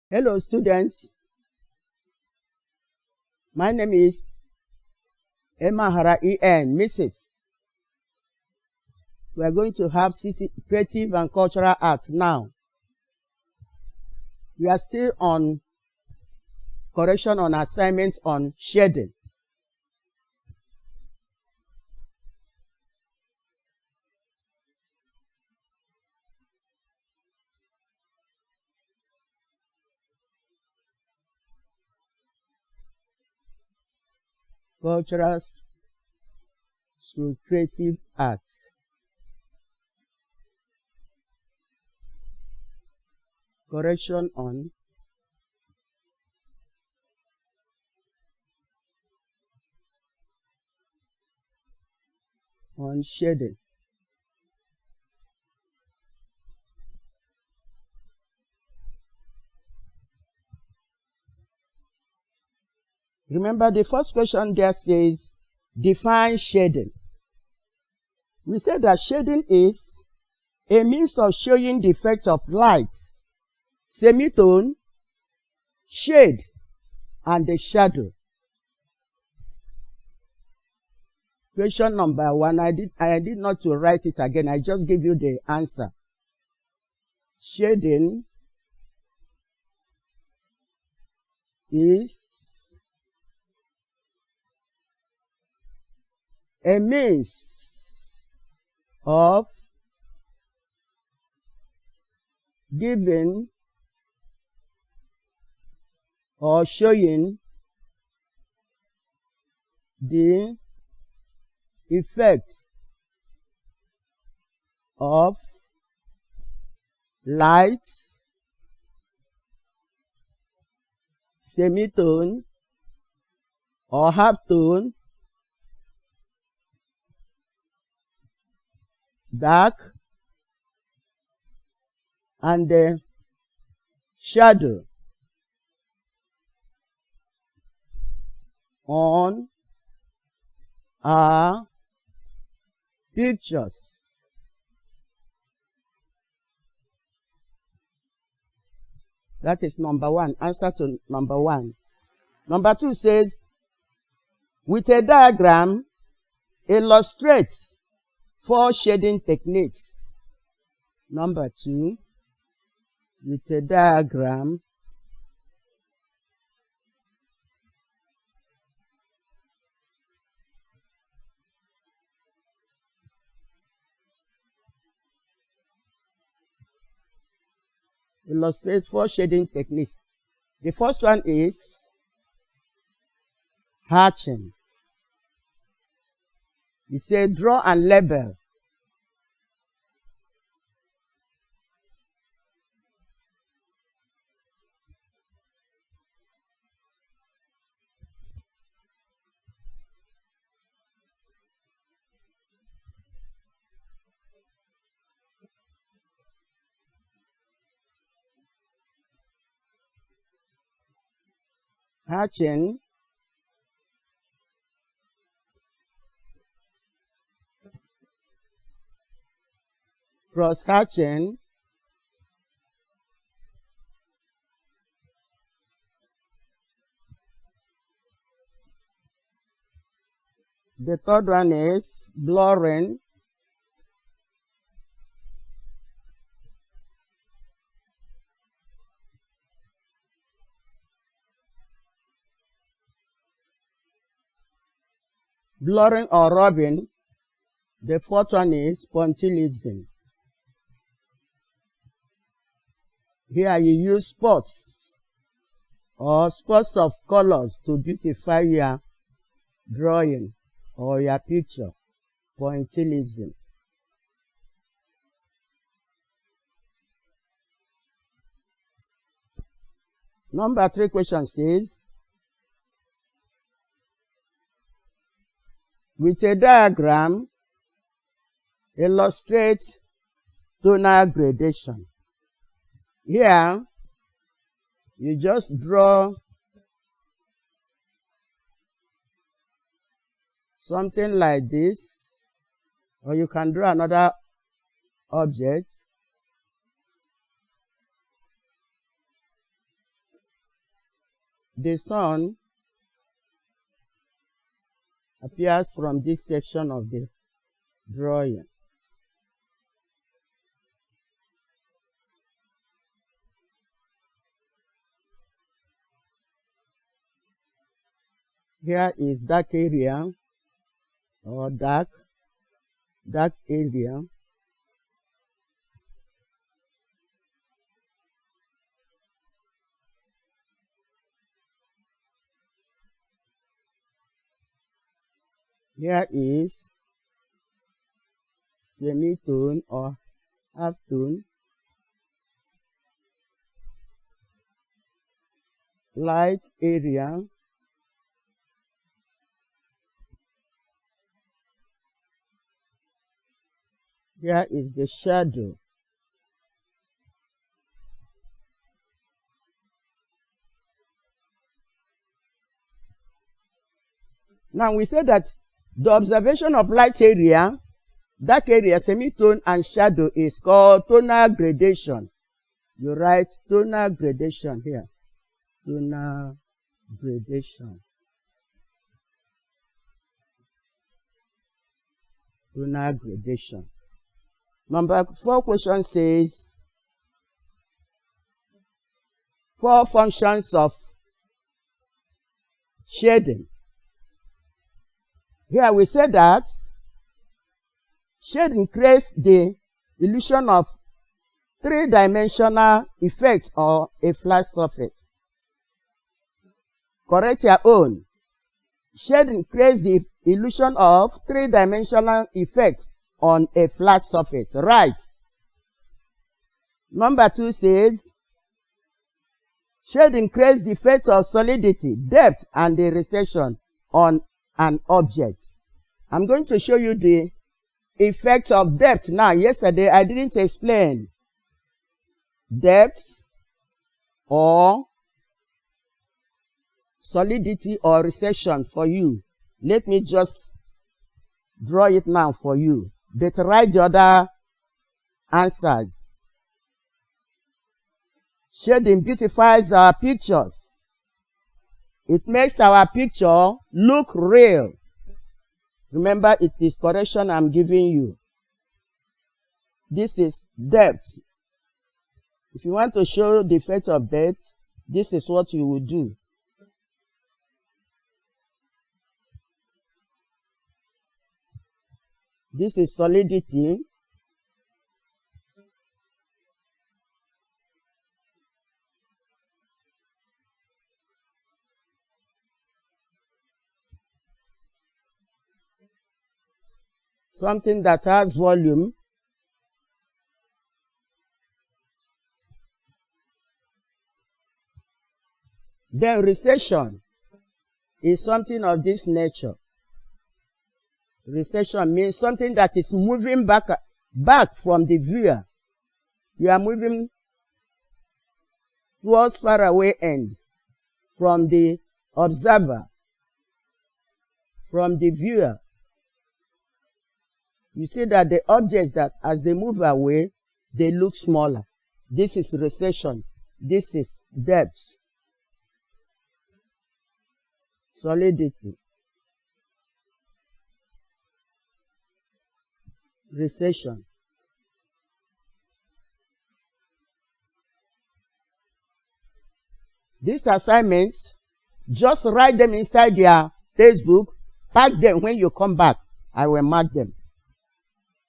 Hello students, my name is Emeaghara EN, Mrs. We are going to have creative and cultural art now. We are still on correction on assignment on shading. Cultural through creative arts. Correction on shading. Remember, the first question there says, define shading. We said that shading is a means of showing the effects of light, semitone, shade, and the shadow. Question number 1, I did not to write it again. I just give you the answer. Shading is a means of giving or showing the effect of light, semitone or halftone, dark, and the shadow on our pictures. That is number 1, answer to number 1. Number 2 says, with a diagram, illustrate 4 shading techniques. Number 2, with a diagram, illustrate 4 shading techniques. The first one is hatching. It says draw and label. Hatching, cross hatching, the third one is blurring, blurring or rubbing. The fourth one is pointillism. Here you use spots or spots of colors to beautify your drawing or your picture. Pointillism. Number 3 question says, with a diagram, illustrate tonal gradation. Here, you just draw something like this, or you can draw another object. The sun appears from this section of the drawing. Here is dark area or dark area. Here is semitone or halftone. Light area. Here is the shadow. Now we say that the observation of light area, dark area, semitone, and shadow is called tonal gradation. You write tonal gradation here. Tonal gradation. Tonal gradation. Number 4 question says, 4 functions of shading. Here we say that shading creates the illusion of 3-dimensional effect or a flat surface. Correct your own. Shading creates the illusion of 3-dimensional effect on a flat surface. Right. Number 2 says, shading creates the effect of solidity, depth, and the recession on an object. I'm going to show you the effect of depth now. Yesterday I didn't explain depth or solidity or recession for you. Let me just draw it now for you. But write the other answers. Shading beautifies our pictures. It makes our picture look real. Remember, it is correction I'm giving you. This is depth. If you want to show the effect of depth, this is what you will do. This is solidity. Something that has volume. Then recession is something of this nature. Recession means something that is moving back from the viewer. You are moving towards far away end from the observer, from the viewer. You see that the objects that as they move away, they look smaller. This is recession. This is depth. Solidity. Recession. These assignments, just write them inside your textbook, pack them when you come back. I will mark them.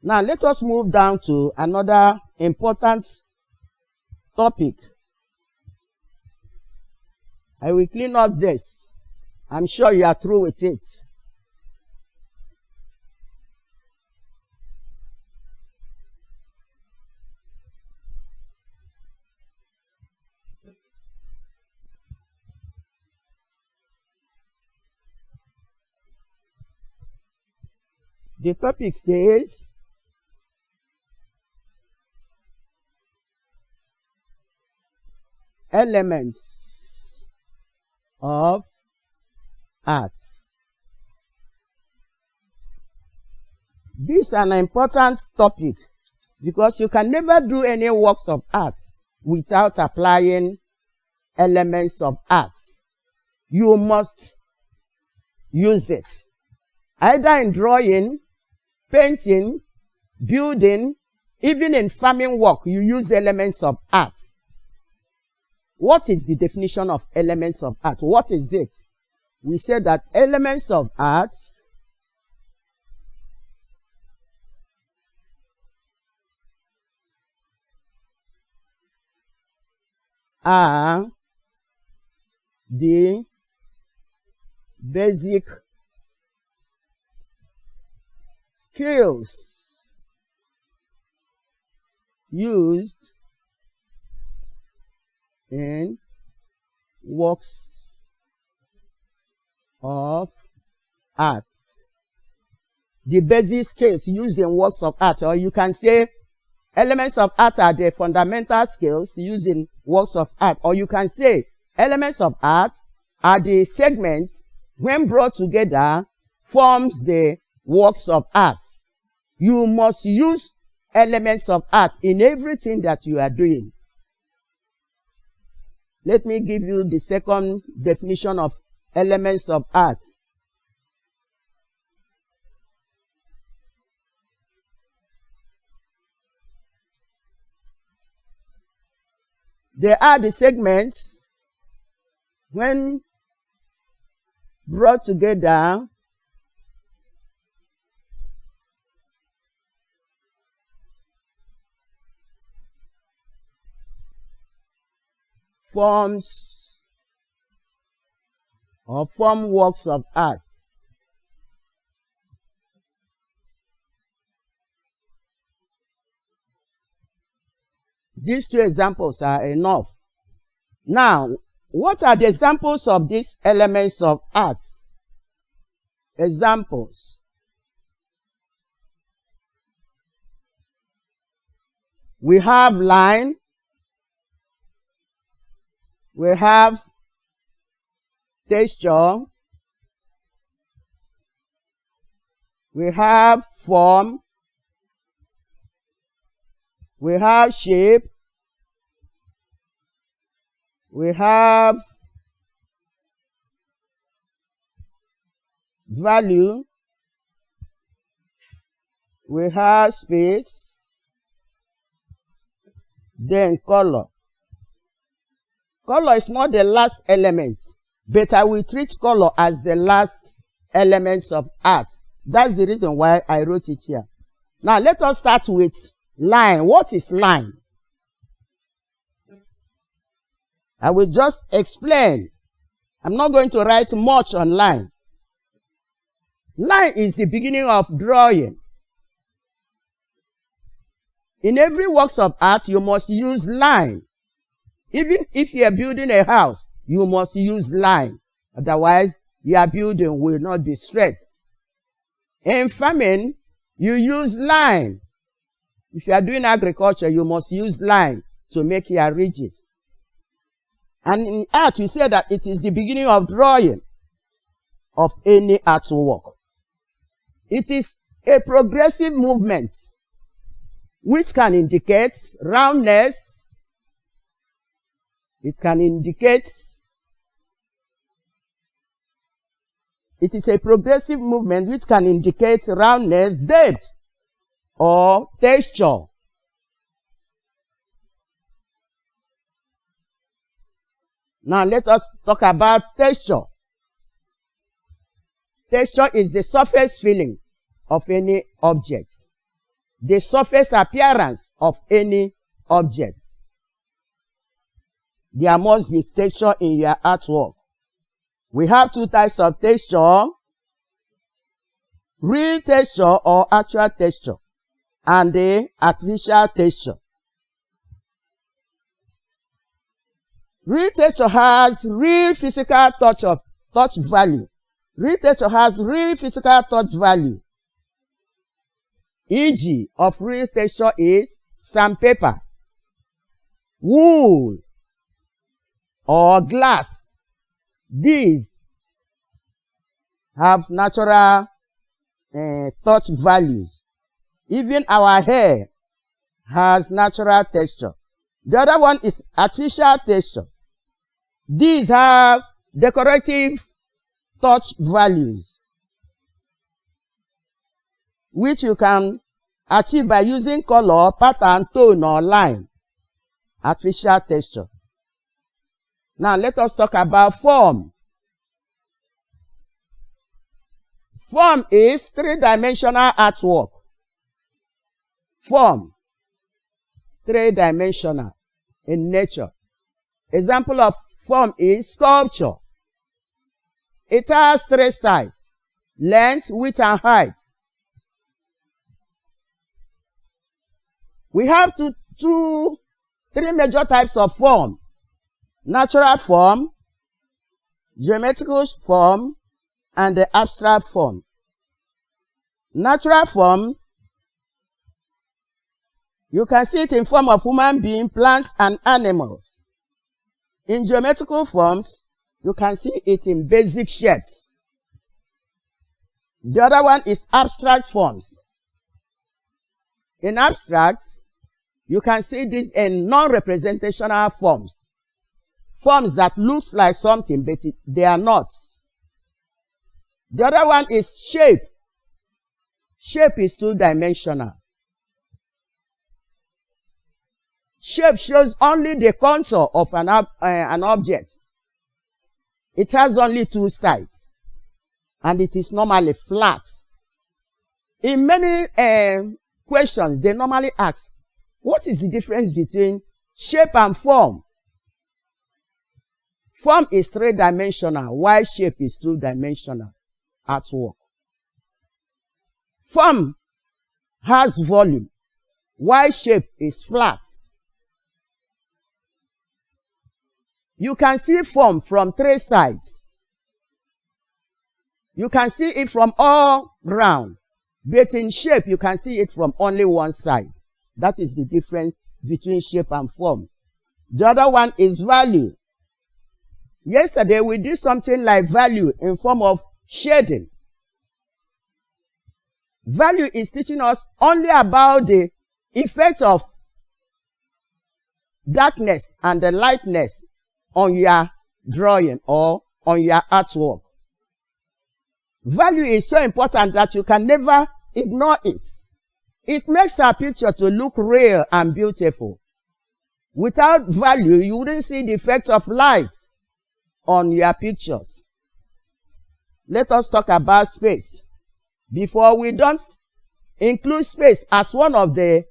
Now let us move down to another important topic. I will clean up this. I'm sure you are through with it. The topic says elements of art. This is an important topic because you can never do any works of art without applying elements of art. You must use it, either in drawing, painting, building, even in farming work, you use elements of art. What is the definition of elements of art? What is it? We said that elements of art are the basic skills used in works of art. The basic skills used in works of art, or you can say elements of art are the fundamental skills used in works of art, or you can say elements of art are the segments when brought together forms the works of art. You must use elements of art in everything that you are doing. Let me give you the second definition of elements of art. They are the segments when brought together forms or form works of art. These two examples are enough. Now, what are the examples of these elements of art? Examples. We have line. We have texture. We have form. We have shape. We have value. We have space. Then color. Color is not the last element, but I will treat color as the last element of art. That's the reason why I wrote it here. Now let us start with line. What is line? I will just explain. I'm not going to write much on line. Line is the beginning of drawing. In every works of art, you must use line. Even if you are building a house, you must use line. Otherwise, your building will not be straight. In farming, you use line. If you are doing agriculture, you must use line to make your ridges. And in art, we say that it is the beginning of drawing of any artwork. It is a progressive movement which can indicate roundness. It is a progressive movement which can indicate roundness, depth, or texture. Now let us talk about texture. Texture is the surface feeling of any object, the surface appearance of any object. There must be texture in your artwork. We have two types of texture: real texture or actual texture, and the artificial texture. Real texture has real physical touch value. Real texture has real physical touch value. e.g. of real texture is sandpaper, wool, or glass. These have natural touch values. Even our hair has natural texture. The other one is artificial texture. These have decorative touch values, which you can achieve by using color, pattern, tone, or line. Artificial texture. Now let us talk about form. Form is three-dimensional artwork. Form, three-dimensional in nature. Example of form is sculpture. It has three sides: length, width, and height. We have three major types of form: natural form, geometrical form, and the abstract form. Natural form, you can see it in form of human being, plants, and animals. In geometrical forms, you can see it in basic shapes. The other one is abstract forms. In abstract, you can see this in non-representational forms. Forms that looks like something, but they are not. The other one is shape. Shape is two-dimensional. Shape shows only the contour of an object. It has only two sides, and it is normally flat. In many questions, they normally ask, what is the difference between shape and form? Form is three-dimensional, while shape is two-dimensional artwork. Form has volume, while shape is flat. You can see form from three sides. You can see it from all round, but in shape, you can see it from only one side. That is the difference between shape and form. The other one is value. Yesterday, we did something like value in form of shading. Value is teaching us only about the effect of darkness and the lightness on your drawing or on your artwork. Value is so important that you can never ignore it. It makes our picture to look real and beautiful. Without value, you wouldn't see the effect of light on your pictures. Let us talk about space. Before, we don't include space as one of the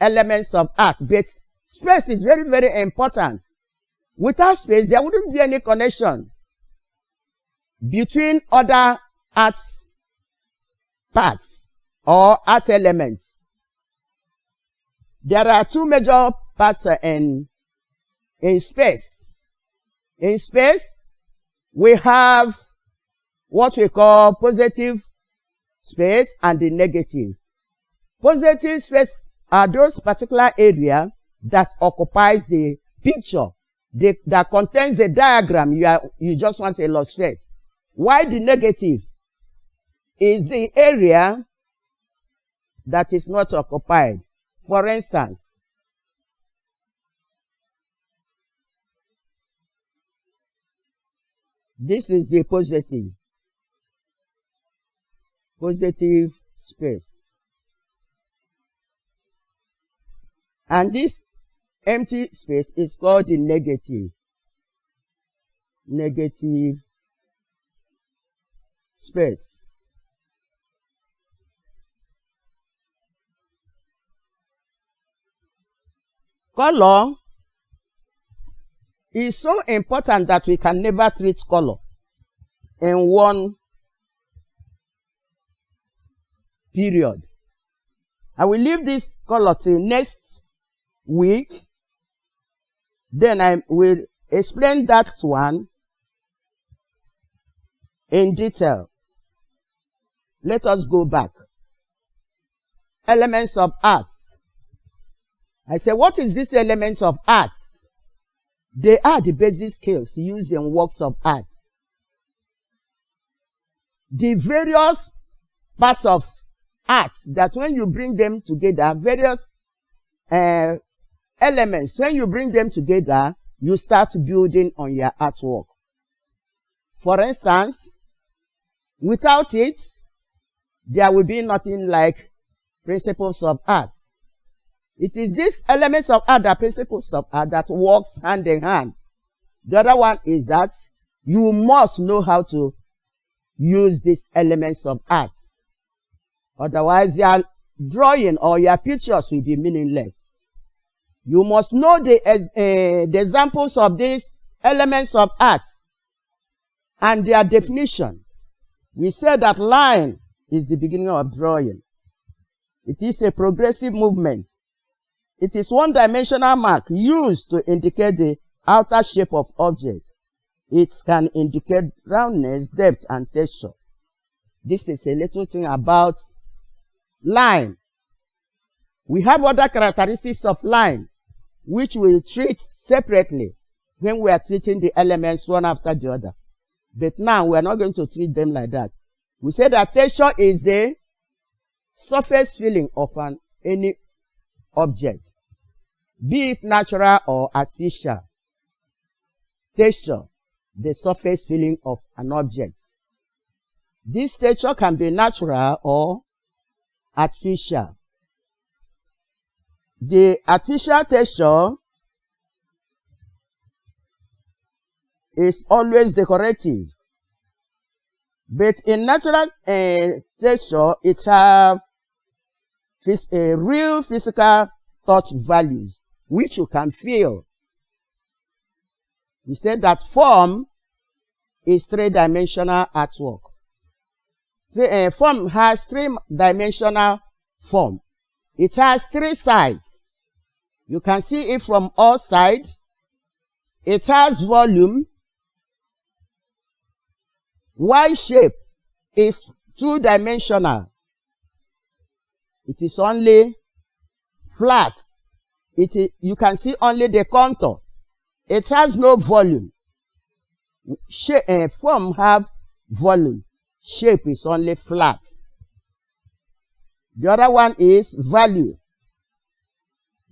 elements of art, but space is very, very important. Without space, there wouldn't be any connection between other art parts or art elements. There are two major parts in space. In space, we have what we call positive space and the negative. Positive space are those particular areas that occupies the picture, that contains the diagram you just want to illustrate. While the negative is the area that is not occupied. For instance, this is the positive space. And this empty space is called the negative space. Color is so important that we can never treat color in one period. I will leave this color till next week. Then I will explain that one in detail. Let us go back. elements of arts. I say, what is this element of arts? They are the basic skills used in works of arts. The various parts of arts that when you bring them together, various elements, when you bring them together, you start building on your artwork. For instance, without it, there will be nothing like principles of art. It is these elements of art, the principles of art, that works hand in hand. The other one is that you must know how to use these elements of art. Otherwise, your drawing or your pictures will be meaningless. You must know the examples of these elements of art and their definition. We said that line is the beginning of drawing. It is a progressive movement. It is one-dimensional mark used to indicate the outer shape of object. It can indicate roundness, depth, and texture. This is a little thing about line. We have other characteristics of line, which we'll treat separately when we are treating the elements one after the other. But now we are not going to treat them like that. We say that texture is the surface feeling of any object, be it natural or artificial. Texture, the surface feeling of an object. This texture can be natural or artificial. The artificial texture is always decorative, but in natural texture, it has a real physical touch values, which you can feel. We said that form is three-dimensional artwork. Form has three-dimensional form. It has three sides. You can see it from all sides. It has volume. Y shape is two-dimensional. It is only flat. You can see only the contour. It has no volume. Form have volume. Shape is only flat. The other one is value.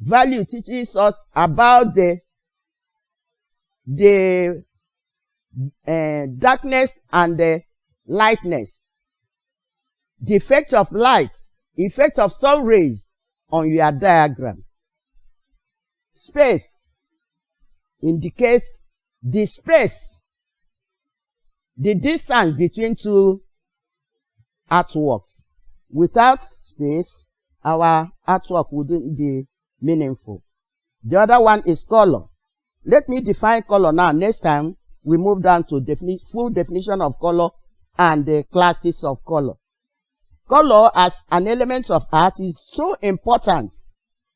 Value teaches us about the darkness and the lightness. The effect of light, effect of sun rays on your diagram. Space indicates the space, the distance between two artworks. Without space, our artwork wouldn't be meaningful. The other one is color. Let me define color now. Next time, we move down to full definition of color and the classes of color. Color as an element of art is so important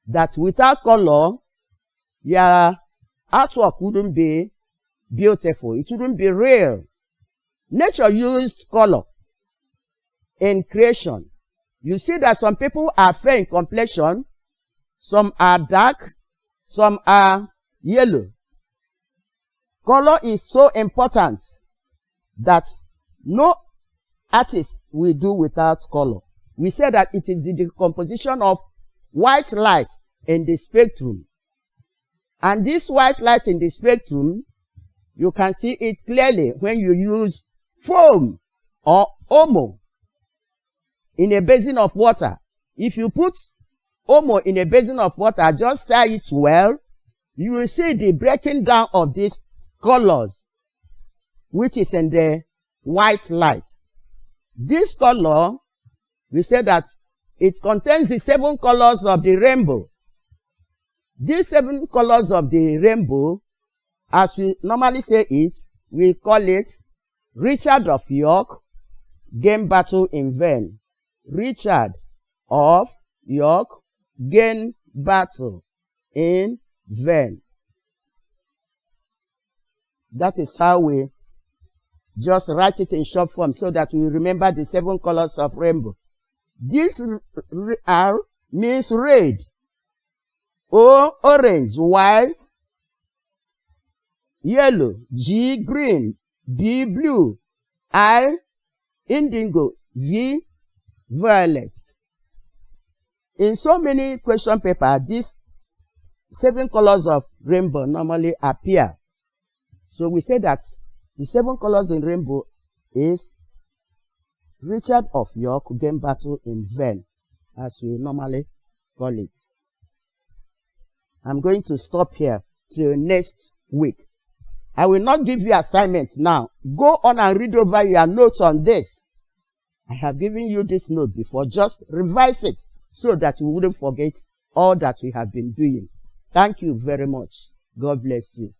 that without color, your artwork wouldn't be beautiful. It wouldn't be real. Nature used color in creation. You see that some people are fair in complexion, some are dark, some are yellow. Color is so important that no artist will do without color. We say that it is the decomposition of white light in the spectrum. And this white light in the spectrum, you can see it clearly when you use foam or omo in a basin of water. If you put omo in a basin of water, just stir it well, you will see the breaking down of these colors, which is in the white light. This color, we say that it contains the 7 colors of the rainbow. These 7 colors of the rainbow, as we normally say it, we call it Richard of York, gain battle in vain. Richard of York, gain battle in vain. That is how we just write it in short form so that we remember the 7 colors of rainbow. This R means red. O, orange. Y, yellow. G, green. B, blue. I, indigo. V, violet. In so many question papers, these 7 colors of rainbow normally appear. So we say that the 7 colors in rainbow is Richard of York gained battle in vain, as we normally call it. I'm going to stop here till next week. I will not give you assignment now. Go on and read over your notes on this. I have given you this note before. Just revise it so that you wouldn't forget all that we have been doing. Thank you very much. God bless you.